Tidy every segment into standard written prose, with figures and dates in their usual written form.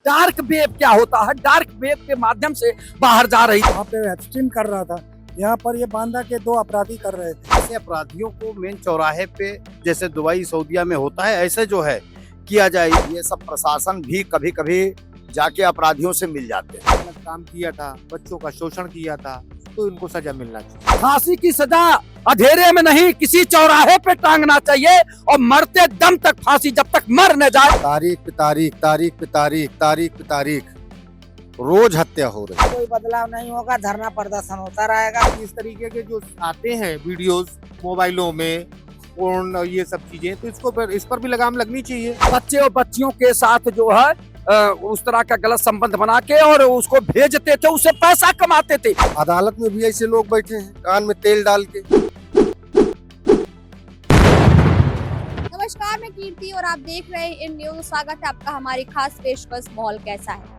Dark web क्या होता है, डार्क वेब के माध्यम से बाहर जा रही थी। वहाँ पे स्ट्रीम कर रहा था, यहाँ पर ये बांदा के दो अपराधी कर रहे थे। ऐसे अपराधियों को मेन चौराहे पे जैसे दुबई सऊदीया में होता है ऐसे जो है किया जाए। ये सब प्रशासन भी कभी कभी जाके अपराधियों से मिल जाते हैं। गलत काम किया था, बच्चों का शोषण किया था, तो इनको सजा मिलना चाहिए। फांसी की सजा अंधेरे में नहीं, किसी चौराहे पे टांगना चाहिए और मरते दम तक फांसी जब तक मर न जाए। तारीख पे तारीख, तारीख पे तारीख, तारीख पे तारीख, रोज हत्या हो रही है। कोई बदलाव नहीं होगा, धरना प्रदर्शन होता रहेगा। इस तरीके के जो आते हैं वीडियोस मोबाइलों में और ये सब चीजें, तो इस पर भी लगाम लगनी चाहिए। बच्चे और बच्चियों के साथ जो है उस तरह का गलत संबंध बना के और उसको भेजते थे, उससे पैसा कमाते थे। अदालत में भी ऐसे लोग बैठे हैं कान में तेल डाल के। नमस्कार, मैं कीर्ति और आप देख रहे हैं इन न्यूज। स्वागत है आपका हमारी खास पेशकश माहौल कैसा है।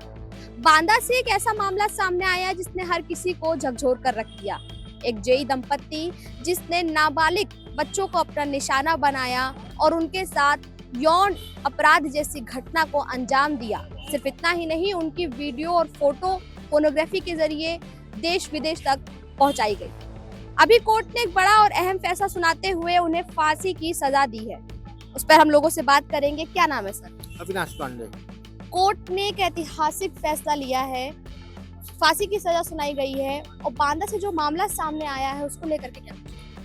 बांदा से एक ऐसा मामला सामने आया जिसने हर किसी को झकझोर कर रख दिया। एक जेई दंपत्ति जिसने नाबालिग बच्चों को अपना निशाना बनाया और उनके साथ यौन अपराध जैसी घटना को अंजाम दिया। सिर्फ इतना ही नहीं, उनकी वीडियो और फोटो पोर्नोग्राफी के जरिए देश विदेश तक पहुंचाई गई। अभी कोर्ट ने एक बड़ा और अहम फैसला सुनाते हुए उन्हें फांसी की सजा दी है। उस पर हम लोगों से बात करेंगे। क्या नाम है सर? अविनाश पांडे। कोर्ट ने एक ऐतिहासिक फैसला लिया है, फांसी की सजा सुनाई गई है और बांदा से जो मामला सामने आया है उसको लेकर के क्या?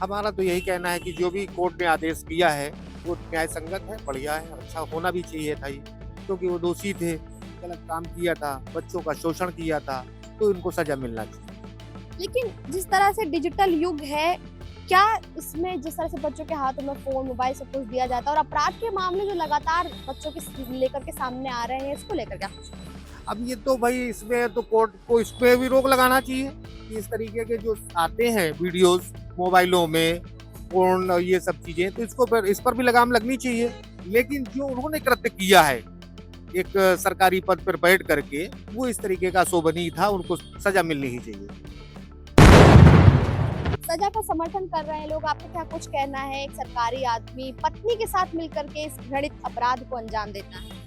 हमारा तो यही कहना है कि जो भी कोर्ट ने आदेश दिया है वो न्याय संगत है, बढ़िया है, अच्छा होना भी चाहिए था ये, क्योंकि वो दोषी थे, गलत काम किया था, बच्चों का शोषण किया था, तो इनको सजा मिलना चाहिए। लेकिन जिस तरह से डिजिटल युग है, क्या इसमें जिस तरह से बच्चों के हाथों में फोन, मोबाइल सब कुछ दिया जाता है और अपराध के मामले जो लगातार बच्चों के लेकर के सामने आ रहे हैं, इसको लेकर क्या? अब ये तो भाई इसमें तो कोर्ट को इस पे भी रोक लगाना चाहिए कि इस तरीके के जो आते हैं वीडियोस मोबाइलों में और ये सब चीजें, तो इस पर भी लगाम लगनी चाहिए। लेकिन जो उन्होंने कृत्य किया है एक सरकारी पद पर बैठ करके, वो इस तरीके का शोभनीय था, उनको सजा मिलनी ही चाहिए। सजा का समर्थन कर रहे हैं लोग, आपको क्या कुछ कहना है? एक सरकारी आदमी पत्नी के साथ मिलकर के इस घृणित अपराध को अंजाम देता है।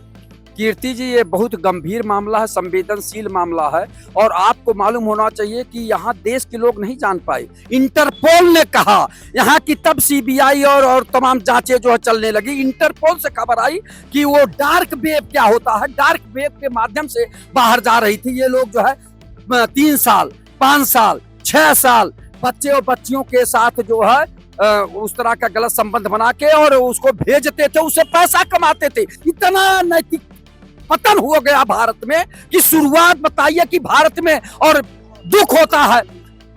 कीर्ति जी, ये बहुत गंभीर मामला है, संवेदनशील मामला है और आपको मालूम होना चाहिए कि यहाँ देश के लोग नहीं जान पाए। इंटरपोल ने कहा, यहाँ की तब सीबीआई और तमाम जांचें जो है चलने लगी। इंटरपोल से खबर आई कि वो डार्क वेब क्या होता है, डार्क वेब के माध्यम से बाहर जा रही थी। ये लोग जो है 3 साल, 5 साल, 6 साल बच्चे और बच्चियों के साथ जो है उस तरह का गलत संबंध बना के और उसको भेजते थे, उससे पैसा कमाते थे। इतना नैतिक पतन हो गया भारत में कि शुरुआत बताइए कि भारत में, और दुख होता है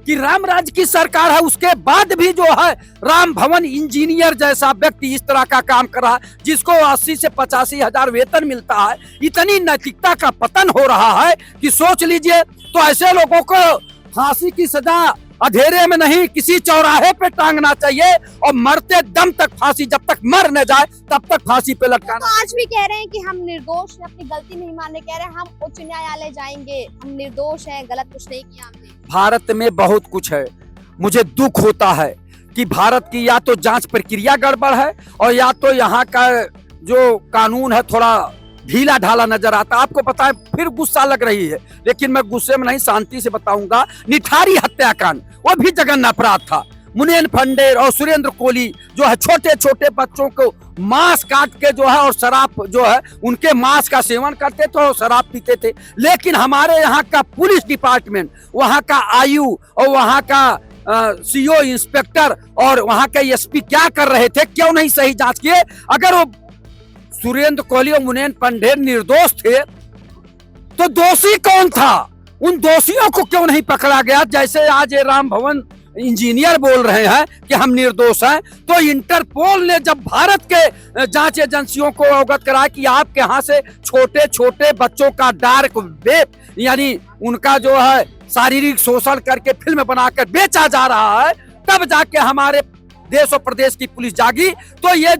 कि राम राज्य की सरकार है, उसके बाद भी जो है राम भवन इंजीनियर जैसा व्यक्ति इस तरह का काम कर रहा है, जिसको 80 से 85 हजार वेतन मिलता है। इतनी नैतिकता का पतन हो रहा है कि सोच लीजिए। तो ऐसे लोगों को फांसी की सजा अंधेरे में नहीं, किसी चौराहे पे टांगना चाहिए और मरते दम तक फांसी जब तक मर न जाए तब तक फांसी पे लटकाना। तो आज भी कह रहे हैं कि हम निर्दोष हैं, अपनी गलती नहीं मानने, कह रहे हैं हम उच्च न्यायालय जाएंगे, हम निर्दोष हैं, गलत कुछ नहीं किया हमने। भारत में बहुत कुछ है। मुझे दुख होता है कि भारत की या तो जांच प्रक्रिया गड़बड़ है और या तो यहाँ का जो कानून है थोड़ा ढीला ढाला नजर आता। आपको पता है, फिर गुस्सा लग रही है, लेकिन मैं गुस्से में नहीं, शांति से बताऊंगा। निठारी हत्याकांड वो भी जघन्य अपराध था। मुनेन फंडेर और सुरेंद्र कोहली जो है छोटे छोटे बच्चों को मांस काट के जो है और शराब जो है उनके मांस का सेवन करते थे और शराब पीते थे। लेकिन हमारे यहाँ का पुलिस डिपार्टमेंट, वहाँ का आयु और वहाँ का सीओ, इंस्पेक्टर और वहाँ के एसपी क्या कर रहे थे? क्यों नहीं सही जांच किए? अगर वो सुरेंद्र कोहली और मुनेन पंडेर निर्दोष थे तो दोषी कौन था? उन दोषियों को क्यों नहीं पकड़ा गया? जैसे आज ये राम भवन इंजीनियर बोल रहे हैं कि हम निर्दोष हैं, तो इंटरपोल ने जब भारत के जांच एजेंसियों को अवगत कराया कि आपके यहाँ से छोटे छोटे बच्चों का डार्क वेब, यानी उनका जो है शारीरिक शोषण करके फिल्म बनाकर बेचा जा रहा है, तब जाके हमारे देश और प्रदेश की पुलिस जागी। तो ये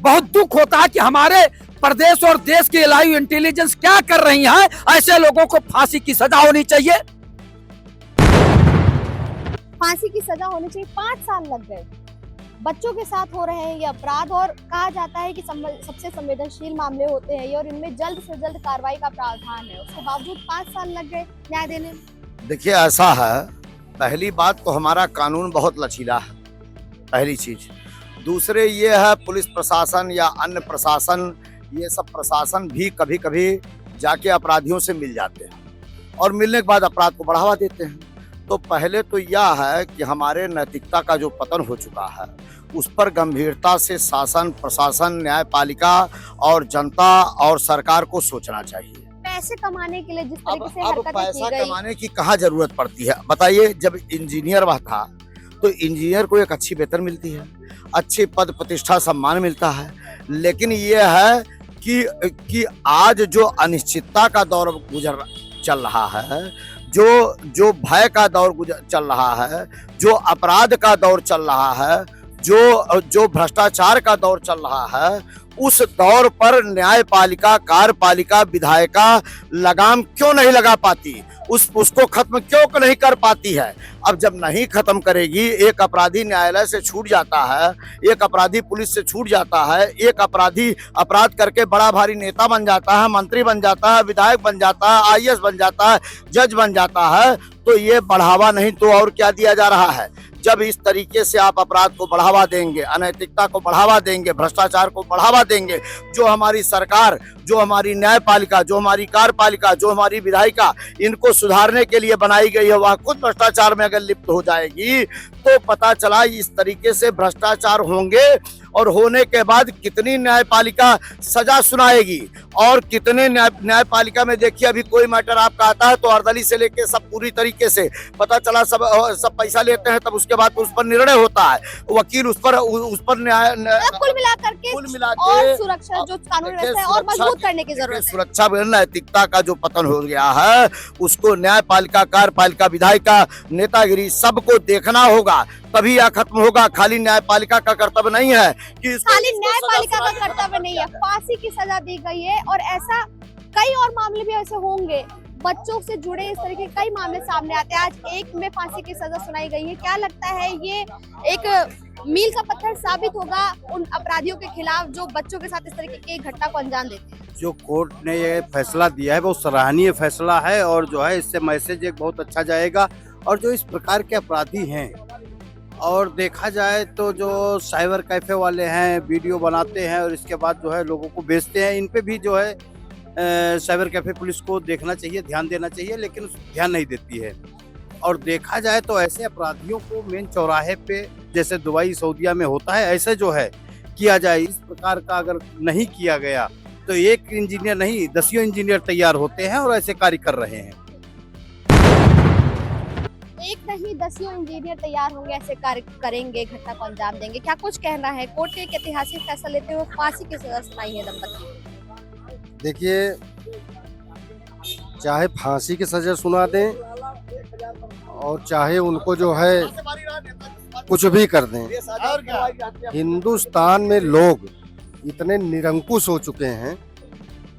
बहुत दुख होता है कि हमारे प्रदेश और देश की लाइव इंटेलिजेंस क्या कर रही है। ऐसे लोगों को फांसी की सजा होनी चाहिए। फांसी की सजा होनी चाहिए। 5 साल लग गए, बच्चों के साथ हो रहे हैं ये अपराध, और कहा जाता है कि सबसे संवेदनशील मामले होते हैं ये, और इनमें जल्द से जल्द कार्रवाई का प्रावधान है। उसके बावजूद 5 साल लग गए न्याय देने में। देखिए ऐसा है, पहली बात तो हमारा कानून बहुत लचीला है, पहली चीज। दूसरे ये है पुलिस प्रशासन या अन्य प्रशासन, ये सब प्रशासन भी कभी कभी जाके अपराधियों से मिल जाते हैं और मिलने के बाद अपराध को बढ़ावा देते हैं। तो पहले तो यह है कि हमारे नैतिकता का जो पतन हो चुका है उस पर गंभीरता से शासन, प्रशासन, न्यायपालिका और जनता और सरकार को सोचना चाहिए। पैसे कमाने के लिए जिस तरीके से अब हरकतें की पैसा गई, कमाने की कहाँ जरूरत पड़ती है बताइए। जब इंजीनियर वह था तो इंजीनियर को एक अच्छी वेतन मिलती है, अच्छे पद प्रतिष्ठा सम्मान मिलता है, लेकिन ये है कि आज जो अनिश्चितता का दौर चल रहा है, जो भय का दौर चल रहा है, जो अपराध का दौर चल रहा है, जो भ्रष्टाचार का दौर चल रहा है, उस दौर पर न्यायपालिका, कार्यपालिका, विधायिका लगाम क्यों नहीं लगा पाती, उसको खत्म क्यों नहीं कर पाती है। अब जब नहीं खत्म करेगी, एक अपराधी न्यायालय से छूट जाता है, एक अपराधी पुलिस से छूट जाता है, एक अपराधी अपराध करके बड़ा भारी नेता बन जाता है, मंत्री बन जाता है, विधायक बन जाता है, आईएएस बन जाता है, जज बन जाता है, तो ये बढ़ावा नहीं तो और क्या दिया जा रहा है। जब इस तरीके से आप अपराध को बढ़ावा देंगे, अनैतिकता को बढ़ावा देंगे, भ्रष्टाचार को बढ़ावा देंगे, जो हमारी सरकार, जो हमारी न्यायपालिका, जो हमारी कार्यपालिका, जो हमारी विधायिका इनको सुधारने के लिए बनाई गई है, वह खुद भ्रष्टाचार में अगर लिप्त हो जाएगी तो पता चला इस तरीके से भ्रष्टाचार होंगे और होने के बाद कितनी न्यायपालिका सजा सुनाएगी और कितने न्यायपालिका में देखिए अभी कोई मैटर आपका आता है तो अर्दली से लेके सब पूरी तरीके से पता चला सब पैसा लेते हैं, तब उसके बाद उस पर निर्णय होता है, वकील उस पर न्याय कुल मिलाकर के और सुरक्षा जो कानून व्यवस्था है और मजबूत करने की जरूरत है। सुरक्षा नैतिकता का जो पतन हो गया है उसको न्यायपालिका, कार्यपालिका, विधायिका, नेतागिरी सबको देखना होगा, तभी यह खत्म होगा। खाली न्यायपालिका का कर्तव्य नहीं है कि खाली न्यायपालिका का कर्तव्य नहीं है, फांसी की सजा दी गई है और ऐसा कई और मामले भी ऐसे होंगे। बच्चों से जुड़े इस तरह के कई मामले सामने आते हैं। आज एक में फांसी की सजा सुनाई गई है। क्या लगता है ये एक मील का पत्थर साबित होगा उन अपराधियों के खिलाफ जो बच्चों के साथ इस तरीके की घटना को अंजाम देते हैं? जो कोर्ट ने ये फैसला दिया है वो सराहनीय फैसला है और जो है इससे मैसेज एक बहुत अच्छा जाएगा। और जो इस प्रकार के अपराधी हैं और देखा जाए तो जो साइबर कैफे वाले हैं, वीडियो बनाते हैं और इसके बाद जो है लोगों को बेचते हैं, इन पे भी जो है साइबर कैफे पुलिस को देखना चाहिए, ध्यान देना चाहिए, लेकिन ध्यान नहीं देती है। और देखा जाए तो ऐसे अपराधियों को मेन चौराहे पे जैसे दुबई, सऊदीया में होता है, ऐसे जो है किया जाए। इस प्रकार का अगर नहीं किया गया तो एक इंजीनियर नहीं 10 इंजीनियर तैयार होते हैं और ऐसे कार्य कर रहे हैं। एक नहीं 10 इंजीनियर तैयार होंगे, ऐसे कार्य करेंगे, घटना को अंजाम देंगे। क्या कुछ कहना है? कोर्ट ने एक ऐतिहासिक फैसला लेते हुए फांसी की सजा सुनाई है दंपति। देखिए, चाहे फांसी की सजा सुना दें और चाहे उनको जो है कुछ भी कर दें, हिंदुस्तान में लोग इतने निरंकुश हो चुके हैं।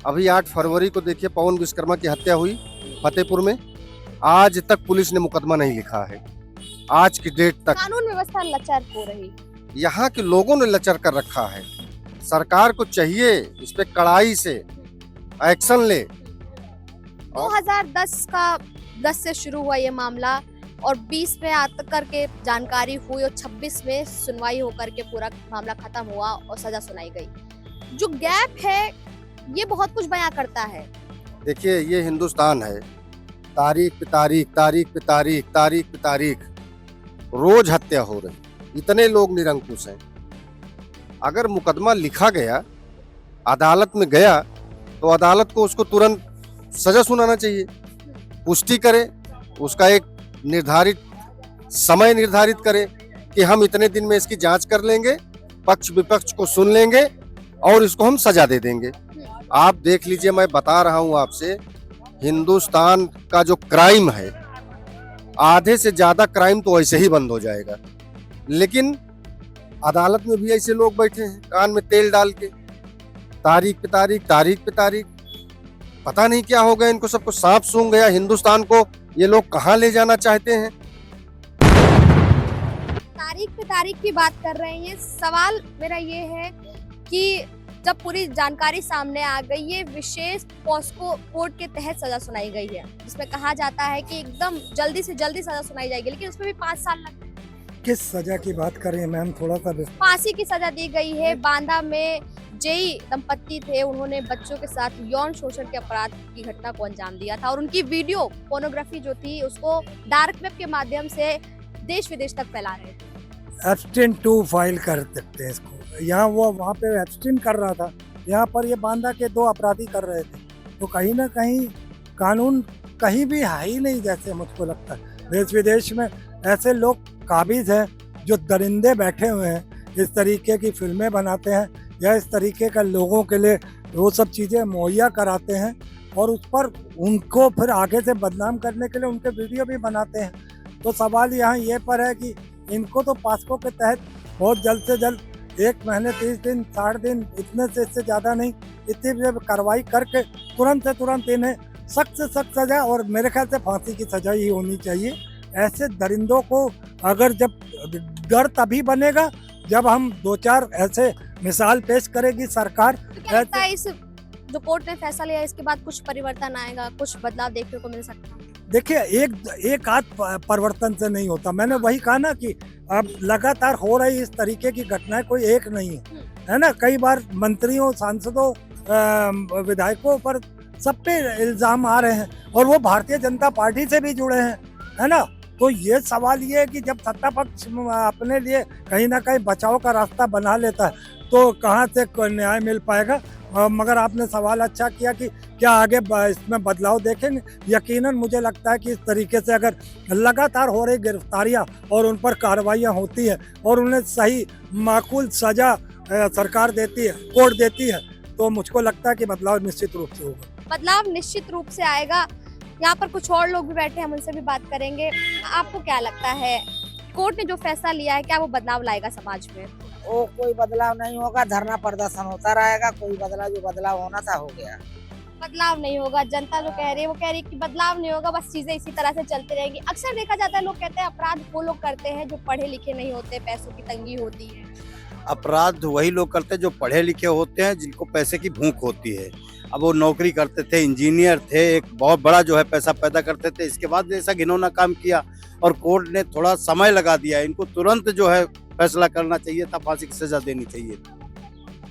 अभी 8 फरवरी को देखिए पवन विश्वकर्मा की हत्या हुई फतेहपुर में, आज तक पुलिस ने मुकदमा नहीं लिखा है। आज की डेट तक कानून व्यवस्था लचर हो रही, यहाँ के लोगों ने लचर कर रखा है। सरकार को चाहिए इस पे कड़ाई से एक्शन ले। 2010 से शुरू हुआ ये मामला और 20 में आकर के जानकारी हुई और 26 में सुनवाई होकर के पूरा मामला खत्म हुआ और सजा सुनाई गई। जो गैप है ये बहुत कुछ बयां करता है। देखिए, ये हिंदुस्तान है, तारीख पे तारीख, तारीख पे तारीख, तारीख पे तारीख, रोज हत्या हो रही, इतने लोग निरंकुश हैं। अगर मुकदमा लिखा गया, अदालत में गया, तो अदालत को उसको तुरंत सजा सुनाना चाहिए, पुष्टि करे, उसका एक निर्धारित समय निर्धारित करे कि हम इतने दिन में इसकी जांच कर लेंगे, पक्ष विपक्ष को सुन लेंगे और इसको हम सजा दे देंगे। आप देख लीजिए, मैं बता रहा हूं आपसे, हिंदुस्तान का जो क्राइम है, आधे से ज्यादा क्राइम तो ऐसे ही बंद हो जाएगा। लेकिन अदालत में भी ऐसे लोग बैठे हैं कान में तेल डाल के, तारीख पे तारीख, तारीख पे तारीख, पता नहीं क्या हो गया इनको सबको, सांप सूंघ गया हिंदुस्तान को। ये लोग कहाँ ले जाना चाहते हैं? तारीख पे तारीख की बात कर रहे हैं। सवाल मेरा ये है कि जब पूरी जानकारी सामने आ गई, ये विशेष पॉस्को कोर्ट के तहत सजा सुनाई गई है, जिसमें कहा जाता है कि एकदम जल्दी से जल्दी सजा सुनाई जाएगी, लेकिन उसमें भी 5 साल लगते हैं। किस सजा की बात कर रही हैं मैम, थोड़ा सा फांसी की सजा दी गई है। बांदा में जेई दंपत्ति थे, उन्होंने बच्चों के साथ यौन शोषण के अपराध की घटना को अंजाम दिया था और उनकी वीडियो पोर्नोग्राफी जो थी उसको डार्क वेब के माध्यम से देश विदेश तक फैला रहे थे। एब्सटेन 2 फाइल कर सकते हैं इसको। यहाँ वो वहाँ पे एब्सटेन कर रहा था, यहाँ पर ये बांदा के 2 अपराधी कर रहे थे। तो कहीं ना कहीं कानून कहीं भी है ही नहीं, जैसे मुझको लगता है। देश विदेश में ऐसे लोग काबिज हैं जो दरिंदे बैठे हुए हैं, इस तरीके की फिल्में बनाते हैं या इस तरीके का लोगों के लिए वो सब चीज़ें मुहैया कराते हैं और उस पर उनको फिर आगे से बदनाम करने के लिए उनके वीडियो भी बनाते हैं। तो सवाल यहाँ ये पर है कि इनको तो पॉस्को के तहत बहुत जल्द से जल्द 1 महीने 30 दिन 60 दिन, इतने से इससे ज़्यादा नहीं, इतनी कार्रवाई करके तुरंत से तुरंत इन्हें सख्त से सख्त सजा, और मेरे ख्याल से फांसी की सजा ही होनी चाहिए। ऐसे दरिंदों को अगर जब डर तभी बनेगा जब हम 2-4 ऐसे मिसाल पेश करेगी सरकार। तो क्या लगता है इस जो कोर्ट ने फैसला लिया इसके बाद कुछ परिवर्तन आएगा, कुछ बदलाव देखने को मिल सकता है? देखिए, एक आध परिवर्तन से नहीं होता। मैंने वही कहा ना कि अब लगातार हो रही इस तरीके की घटनाएं कोई एक नहीं है ना। कई बार मंत्रियों, सांसदों, विधायकों पर सब पे इल्जाम आ रहे हैं और वो भारतीय जनता पार्टी से भी जुड़े हैं, है ना। तो ये सवाल ये है कि जब सत्ता पक्ष अपने लिए कहीं ना कहीं बचाव का रास्ता बना लेता है तो कहाँ से न्याय मिल पाएगा। मगर आपने सवाल अच्छा किया कि क्या आगे इसमें बदलाव देखेंगे। यकीनन मुझे लगता है कि इस तरीके से अगर लगातार हो रही गिरफ्तारियां और उन पर कार्रवाइयां होती है और उन्हें सही माकूल सजा सरकार देती है, कोर्ट देती है, तो मुझको लगता है कि बदलाव निश्चित रूप से होगा। बदलाव निश्चित रूप से आएगा। यहाँ पर कुछ और लोग भी बैठे हैं, हम उनसे भी बात करेंगे। आपको क्या लगता है कोर्ट ने जो फैसला लिया है क्या वो बदलाव लाएगा समाज में? वो कोई बदलाव नहीं होगा, धरना प्रदर्शन होता रहेगा। कोई बदलाव, जो बदलाव होना था हो गया। बदलाव नहीं होगा, जनता जो कह रही है वो कह रही है कि बदलाव नहीं होगा, बस चीजें इसी तरह से चलती रहेंगी। अक्सर देखा जाता है, लोग कहते हैं अपराध वो लोग करते हैं जो पढ़े लिखे नहीं होते, पैसों की तंगी होती है। अपराध वही लोग करते हैं जो पढ़े लिखे होते हैं, जिनको पैसे की भूख होती है। अब वो नौकरी करते थे, इंजीनियर थे, एक बहुत बड़ा जो है पैसा पैदा करते थे, इसके बाद ऐसा घिनौना काम किया और कोर्ट ने थोड़ा समय लगा दिया। इनको तुरंत जो है फैसला करना चाहिए था, फांसी की सजा देनी चाहिए।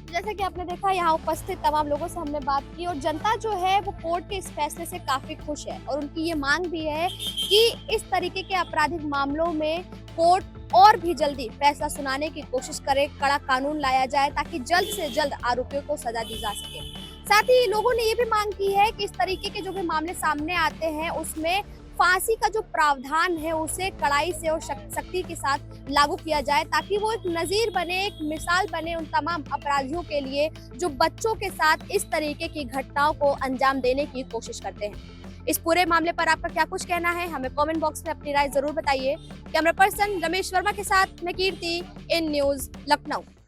जैसा कि आपने देखा, यहाँ उपस्थित तमाम लोगों से हमने बात की और जनता जो है वो कोर्ट के इस फैसले से काफी खुश है और उनकी ये मांग भी है कि इस तरीके के आपराधिक मामलों में कोर्ट और भी जल्दी फैसला सुनाने की कोशिश करे, कड़ा कानून लाया जाए ताकि जल्द से जल्द आरोपियों को सजा दी जा सके। साथ ही लोगों ने ये भी मांग की है कि इस तरीके के जो भी मामले सामने आते हैं उसमें फांसी का जो प्रावधान है उसे कड़ाई से और सख्ती के साथ लागू किया जाए ताकि वो एक नजीर बने, एक मिसाल बने उन तमाम अपराधियों के लिए जो बच्चों के साथ इस तरीके की घटनाओं को अंजाम देने की कोशिश करते हैं। इस पूरे मामले पर आपका क्या कुछ कहना है, हमें कमेंट बॉक्स में अपनी राय जरूर बताइए। कैमरा पर्सन रमेश वर्मा के साथ मैं कीर्ति, इन न्यूज़ लखनऊ।